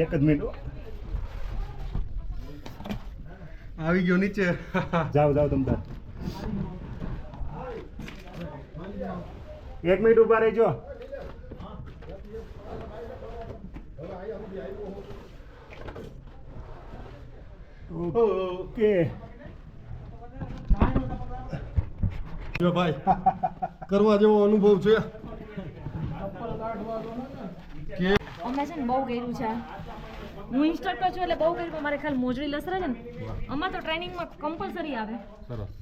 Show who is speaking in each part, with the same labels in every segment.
Speaker 1: એક જ મિનિટ
Speaker 2: આવી ગયો નીચે.
Speaker 1: જાઓ જાઓ તમ તાર 1 મિનિટ ઊભા રહેજો. ઓકે
Speaker 2: જો ભાઈ કરવા જેવો અનુભવ છે કે
Speaker 3: અમે છે ને બહુ કર્યું છે. હું ઇન્સ્ટ્રક્ટર છું એટલે બહુ કર્યું પણ મારે ખાલી મોજડી લસરે છે ને અમાર તો ટ્રેનિંગમાં કમ્પલસરી આવે.
Speaker 2: સરસ.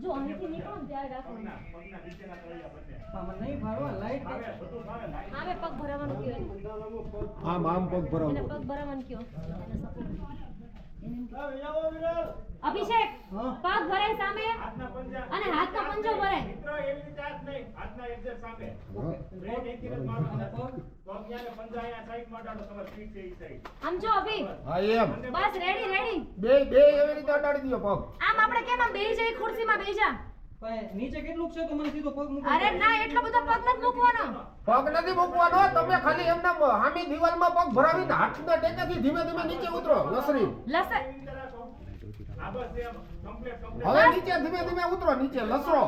Speaker 3: જો અહીંથી નીકળો ને ત્યારે રાખવાનું. આવે પગ ભરાવાનું કયો એને.
Speaker 2: આમ પગ
Speaker 3: એને
Speaker 2: ભરાવો.
Speaker 3: પગ ભરાવાનું કયો. અભિષેક પગ ભરાય સામે અને હાથનો પંજો ભરાય. આમ જો અભી
Speaker 2: હા એમ
Speaker 3: બસ રેડી રેડી.
Speaker 2: બે એવી રીતે અડાડી દો પગ.
Speaker 3: આમ આપણે કેમ આમ બેહી જઈ ખુરશીમાં બેહી જા.
Speaker 4: નીચે કેટલું છે તો મને સીધો પગ મૂકો.
Speaker 3: અરે ના એટલો બધો પગ નથી મૂકવાનો.
Speaker 2: પગ નથી મૂકવાનો, તમે ખાલી એમના હામી દિવાલમાં પગ ભરાવીને હાથના ટેકાથી ધીમે ધીમે નીચે ઉતરો. લસરી
Speaker 3: લસર
Speaker 2: હવે નીચે ધીમે ધીમે ઉતરો, નીચે લસરો.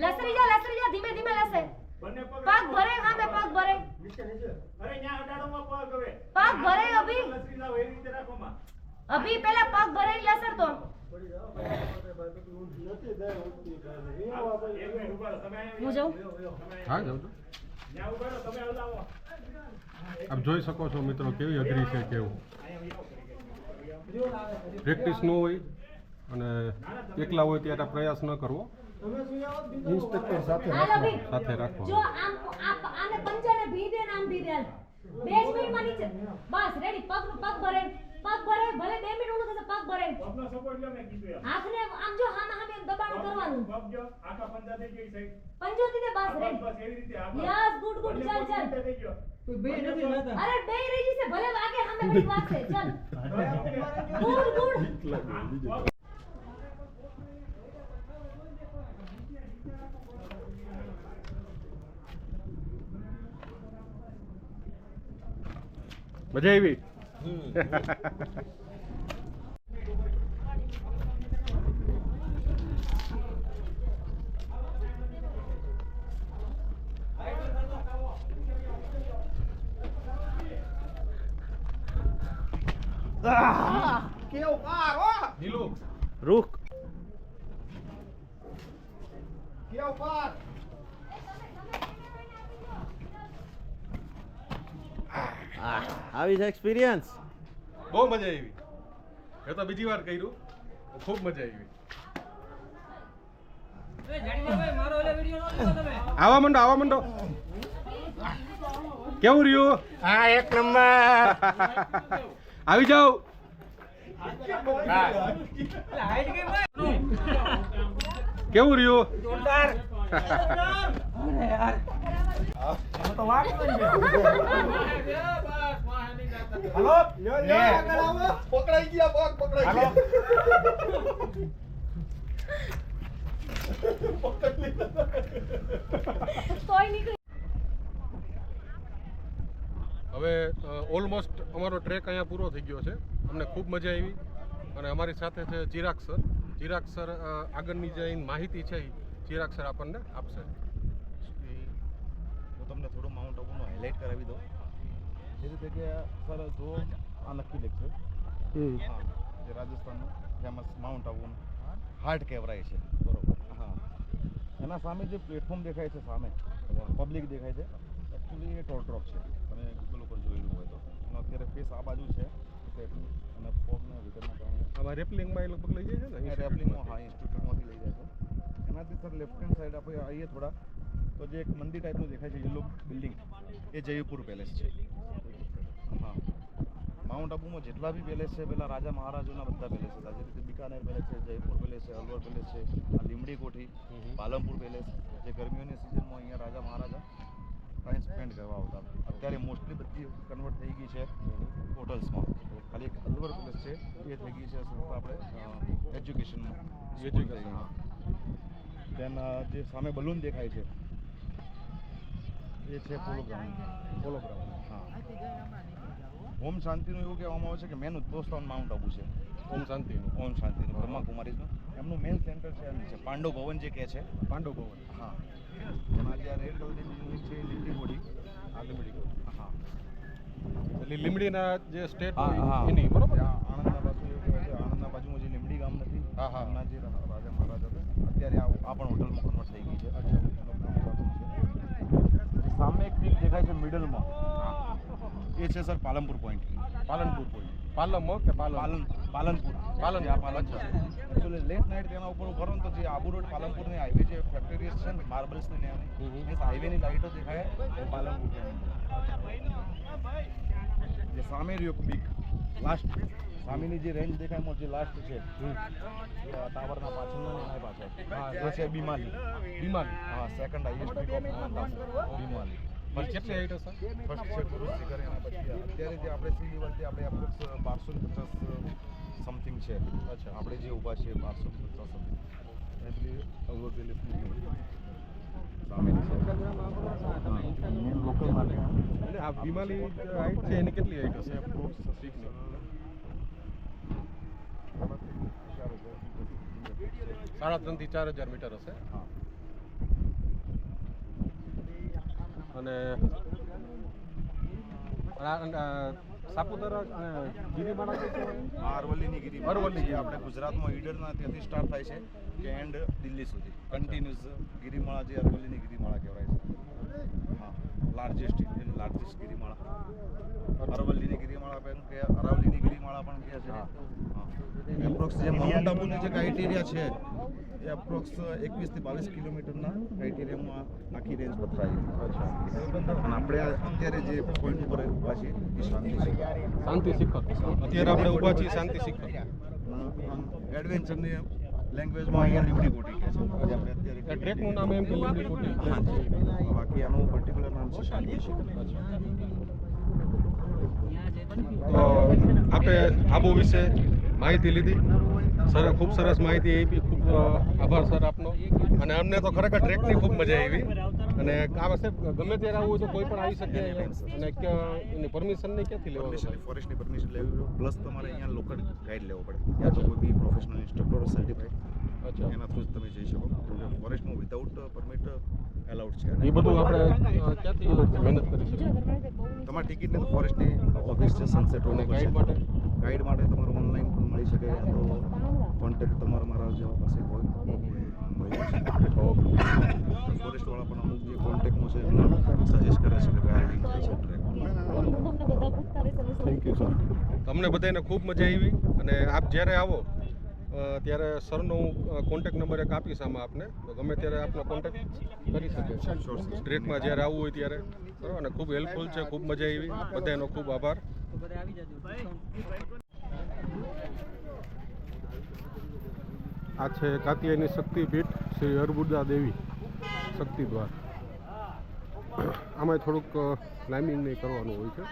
Speaker 3: લસરી જા ધીમે ધીમે લસે. પગ ભરે સામે પગ ભરે. પગ ભરે અભી. અભી પેલા પગ ભરે લસર તો. હું જાઉં.
Speaker 2: હા જાવ તો. આપ જોઈ શકો છો મિત્રો કેવી અઘરી છે, કેવું પ્રેક્ટિસ ન હોય અને એકલા હોય ત્યારે પ્રયાસ ન કરવો, ઇન્સ્ટ્રક્ટર સાથે
Speaker 3: હાલ અભી
Speaker 2: રાખવો.
Speaker 3: જો આમ આને પંજાને ભી દે ને આમ ભી દે. 2 મિનિટમાં નીચે બસ રેડી. પગ ભરે ભલે 2 મિનિટ ઓલું થશે. પગ ભરે હાથને આમ જો હામે દબાણ કરવાનું. પંજો દીધે બસ રેડી. યસ ગુડ ચાલ
Speaker 4: બે નથી રહેતા.
Speaker 3: અરે બે રહી જશે ભલે વાગે સામે ઘડી વાગશે. ચાલ ગુડ
Speaker 2: મજા આવી. કેવું પાર હો નીલુ
Speaker 1: રૂખ
Speaker 2: કેવું પાર.
Speaker 1: આવી છે એક્સપિરિયન્સ.
Speaker 2: બહુ મજા આવી. મેં તો બીજી વાર કર્યું, ખૂબ મજા આવી.
Speaker 4: મારો ઓલા વિડિયો નો લીધો તમે.
Speaker 2: આવા મંડો કેવું રહ્યું?
Speaker 1: હા એક નંબર.
Speaker 2: આવી જાઓ.
Speaker 4: હાઈટ કેમ હોય?
Speaker 2: કેવું રહ્યું?
Speaker 4: જોરદાર. અરે યાર.
Speaker 1: તો વાત કરી દે.
Speaker 2: હાલો આગળ આવો. પકડાઈ ગયા પગ પકડાઈ ગયા.
Speaker 3: તોય નીકળી.
Speaker 2: હવે ઓલમોસ્ટ અમારો ટ્રેક અહીંયા પૂરો થઈ ગયો છે. અમને ખૂબ મજા આવી અને અમારી સાથે છે ચિરાગ સર. ચિરાગ સર આગળની જે માહિતી છે એ ચિરાગ સર આપણને આપશે.
Speaker 5: હું તમને થોડું માઉન્ટ આબુનો હાઇલાઇટ કરાવી દઉં. જે રીતે કે સર જો આ નક્કી લેક છે, હા, જે રાજસ્થાનનું ફેમસ માઉન્ટ આબુનું હાર્ટ કહેવાય છે, બરોબર. હા, એના સામે જે પ્લેટફોર્મ દેખાય છે, સામે પબ્લિક દેખાય છે, એકચ્યુઅલી એ ટોલ ડ્રોપ છે. તમે ગૂગલ ઉપર જોયેલું હોય તો એનો અત્યારે ફેસ આ બાજુ છે અને ફોગના વિધરના કારણે
Speaker 2: આમાં રેપલિંગમાં એ લગભગ લઈ જાય છે ને
Speaker 5: રેપલિંગમાં, હા, ઇન્સ્ટિટ્યૂટમાંથી લઈ જાય છે. એનાથી સર લેફ્ટ હેન્ડ સાઈડ આપણે આવીએ થોડા તો જે એક મંદિર ટાઈપનું દેખાય છે, યલો બિલ્ડિંગ, એ જયપુર પેલેસ છે. હા, માઉન્ટ આબુમાં જેટલા બી પેલેસ છે પેલા રાજા મહારાજોના બધા પેલેસ હતા. જે રીતે બિકાનેર પેલેસ છે, જયપુર પેલેસ છે, અલવર પેલેસ છે, લીમડી કોઠી, પાલનપુર પેલેસ, જે ગરમીઓની સિઝનમાં અહીંયા રાજા મહારાજા ટાઈમ સ્પેન્ડ કરવા આવતા. અત્યારે મોસ્ટલી બધી કન્વર્ટ થઈ ગઈ છે હોટલ્સમાં. ખાલી એક અલવર પેલેસ છે એ થઈ ગઈ છે આપણે એજ્યુકેશનમાં. હા, દેન જે સામે બલૂન દેખાય છે એ છે પોલો ગ્રાઉન્ડ. હા, ઓમ શાંતિનું એવું કહેવામાં આવે છે કે મેન ઉદ્ભવસ્થાન માઉન્ટ આબુ છે.
Speaker 2: ઓમ શાંતિનું
Speaker 5: ઓમ શાંતિનું બ્રહ્માકુમારીઝનું એમનું મેન સેન્ટર છે એમ છે પાંડવ ભવન જે કહે છે.
Speaker 2: પાંડવ ભવન.
Speaker 5: હા એમાં જે આ રેડ કલરની બિલ્ડિંગ છે એ લીમડી બોડી.
Speaker 2: આ લીમડી.
Speaker 5: હા
Speaker 2: એટલે લીમડીના જે સ્ટેટ
Speaker 5: હા,
Speaker 2: હોય
Speaker 5: હા.
Speaker 2: એની બરોબર.
Speaker 5: ત્યાં આણંદના બાજુ એવું કહેવાય છે આણંદના બાજુમાં જે લીમડી ગામ નથી.
Speaker 2: હા, હા.
Speaker 5: એમના જે રાજા મહારાજા હતા અત્યારે આ પણ હોટલમાં કન્વર્ટ થઈ ગઈ છે. સામે એક પીક દેખાય છે મિડલમાં. એ છે સર પાલનપુર પોઈન્ટ.
Speaker 2: પાલનપુર કોઈ. પાલમો કે પાલન.
Speaker 5: પાલનપુર
Speaker 2: પાલન.
Speaker 5: આ પાલનપુર એકચ્યુઅલી લેટ નાઇટ તેના ઉપર ઉભા રહો ને તો જે આબુ રોડ પાલનપુરની હાઈવે જે ફેક્ટરીઝ છે ને માર્બલ્સની ને એ હાઈવેની લાઇટો દેખાય એ પાલનપુર જે સામે રહ્યો પીક લાસ્ટ સામેની જે રેન્જ દેખાય એમાં જે લાસ્ટ છે ટાવરના પાછળના ને એના પાછળ એ છે બીમાલી.
Speaker 2: બીમારી.
Speaker 5: હા સેકન્ડ હાઈએસ્ટ પીક ઓફ બીમાલી.
Speaker 2: પણ કેટલી હાઈટ હશે?
Speaker 5: ફર્સ્ટ છે ગુરુશ્રી કરીને પછી અત્યારે જે આપણે સી લેવલથી આપણે એપ્રોક્સ 1250 સમથિંગ છે.
Speaker 2: અચ્છા.
Speaker 5: આપણે જે ઊભા છીએ 1250 સમથિંગ એટલી અવરોધી લિફ્ટની સામેની છે મેન લોકલ માર્કેટ.
Speaker 2: એટલે આ બીમાલી હાઈટ છે એની કેટલી હાઈટ હશે? એપ્રોક્સ પીકની. 3.5 થી 4,000 મીટર હશે.
Speaker 5: હા
Speaker 2: અને સાપુતારા અને ગિરિમાળા કઈ કહેવાય?
Speaker 5: આ અરવલ્લીની ગિરિમાળા.
Speaker 2: અરવલ્લી
Speaker 5: જે આપણે ગુજરાતમાં ઈડરના ત્યાંથી સ્ટાર્ટ થાય છે કે એન્ડ દિલ્હી સુધી કન્ટિન્યુઅસ ગિરિમાળા જે અરવલ્લીની ગિરિમાળા કહેવાય છે. હા લાર્જેસ્ટ ઇન્ડિયન લાર્જેસ્ટ ગિરિમાળા અરવલ્લીની ગિરિમાળા પણ કે અરાવલીની ગિરિમાળા પણ કહે છે. હા એપ્રોક્સ જે માઉન્ટ આબુની જે ક્રાઇટેરિયા છે એ એપ્રોક્સ 21 થી 22 કિલોમીટરના ક્રાઇટેરિયામાં આખી રેન્જ પથરાય.
Speaker 2: અચ્છા.
Speaker 5: અને આપણે અત્યારે જે પોઈન્ટ ઉપર ઊભા છીએ એ શાંતિ છે.
Speaker 2: શાંતિ શિખર. અત્યારે આપણે ઊભા છીએ શાંતિ શિખર.
Speaker 5: એડવેન્ચરની લેંગ્વેજમાં અહીંયા લીમડી કોટી કહે છે. આપણે અત્યારે
Speaker 2: ટ્રેકનું નામ એમ કે લીમડી કોટી.
Speaker 5: બાકી આનું પર્ટિક્યુલર નામ છે શાંતિ શિખર.
Speaker 2: તો આપણે આબુ વિશે માહિતી લીધી. સર ખૂબ સરસ માહિતી આપી. ખૂબ આભાર સર આપનો. અને અમને તો ખરેખર ટ્રેકની ખૂબ મજા આવી. અને આ વખતે ગમે ત્યારે આવવું તો કોઈ પણ આવી શકે. અને એની પરમિશન નહીં ક્યાંથી લેવાની?
Speaker 5: ફોરેસ્ટની પરમિશન લેવી પડે પ્લસ તમારે અહીંયા લોકલ ગાઈડ લેવો પડે યા તો કોઈ બી પ્રોફેશનલ ઇન્સ્ટ્રક્ટર સર્ટિફાઈડ
Speaker 2: અચ્છા.
Speaker 5: એના થ્રુ જ તમે જઈ શકો. ફોરેસ્ટમાં વિધાઉટ પરમિટ એલાઉડ છે.
Speaker 2: એ બધું આપણે ક્યાંથી મહેનત કરી શકીએ?
Speaker 5: તમારી ટિકિટને તો ફોરેસ્ટની ઓફિસ છે સનસેટ
Speaker 2: અને
Speaker 5: રોડ
Speaker 2: ગાઈડ માટે?
Speaker 5: ગાઈડ માટે તમારે ઓનલાઈન પણ મળી શકે યા તો કોન્ટેક્ટ તમારા મારા જેવા પાસે હોય ફોરેસ્ટવાળા પણ અમુક જે કોન્ટેક્ટમાં છે એમને સજેસ્ટ કરે છે કે કયા લિંક છે ટ્રેક.
Speaker 2: Thank you sir. તમને બધાને ખૂબ મજા આવી. અને આપ જ્યારે આવો ત્યારે સરનો હું કોન્ટેક્ટ નંબર એક આપીશ આમાં આપને. તો ગમે ત્યારે આપનો કોન્ટેક્ટ કરી શકે. ટ્રેકમાં જ્યારે આવવું હોય ત્યારે બરાબર. અને ખૂબ હેલ્પફુલ છે. ખૂબ મજા આવી. બધાનો ખૂબ આભાર.
Speaker 4: તો બધા આવી જજો.
Speaker 2: આ છે કાતિયાની શક્તિપીઠ શ્રી અર્બુદા દેવી શક્તિ દ્વાર. આમાં થોડુંક ક્લાઇમ્બિંગ નહીં કરવાનું હોય છે.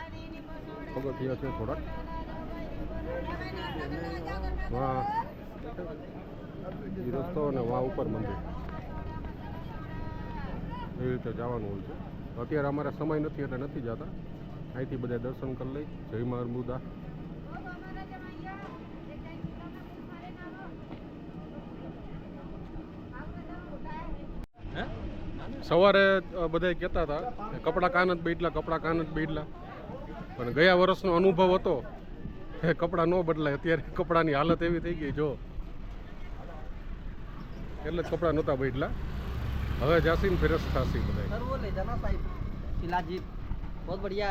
Speaker 2: પગથિયા છે થોડાક. વાહ એ રસ્તો અને વાહ ઉપર મંદિર એવી રીતે જવાનું હોય છે. અત્યારે અમારે સમય નથી એટલે નથી જતા. અહીંથી બધા દર્શન કરી લઈ. જય મા અર્બુદા. સવારે બધા કહેતા હતા કે કપડાં કાન જ બેડલા, કપડાં કાન જ બેડલા. પણ ગયા વર્ષનો અનુભવ હતો એ કપડાં ન બદલાય. અત્યારે કપડાની હાલત એવી થઈ ગઈ જો એટલે જ કપડાં નહોતા બેડલા. હવે જાસીને ફેરસ થાસી બધા.
Speaker 4: सर वो ले जाना साहिब शिलाजीत बहुत बढ़िया है।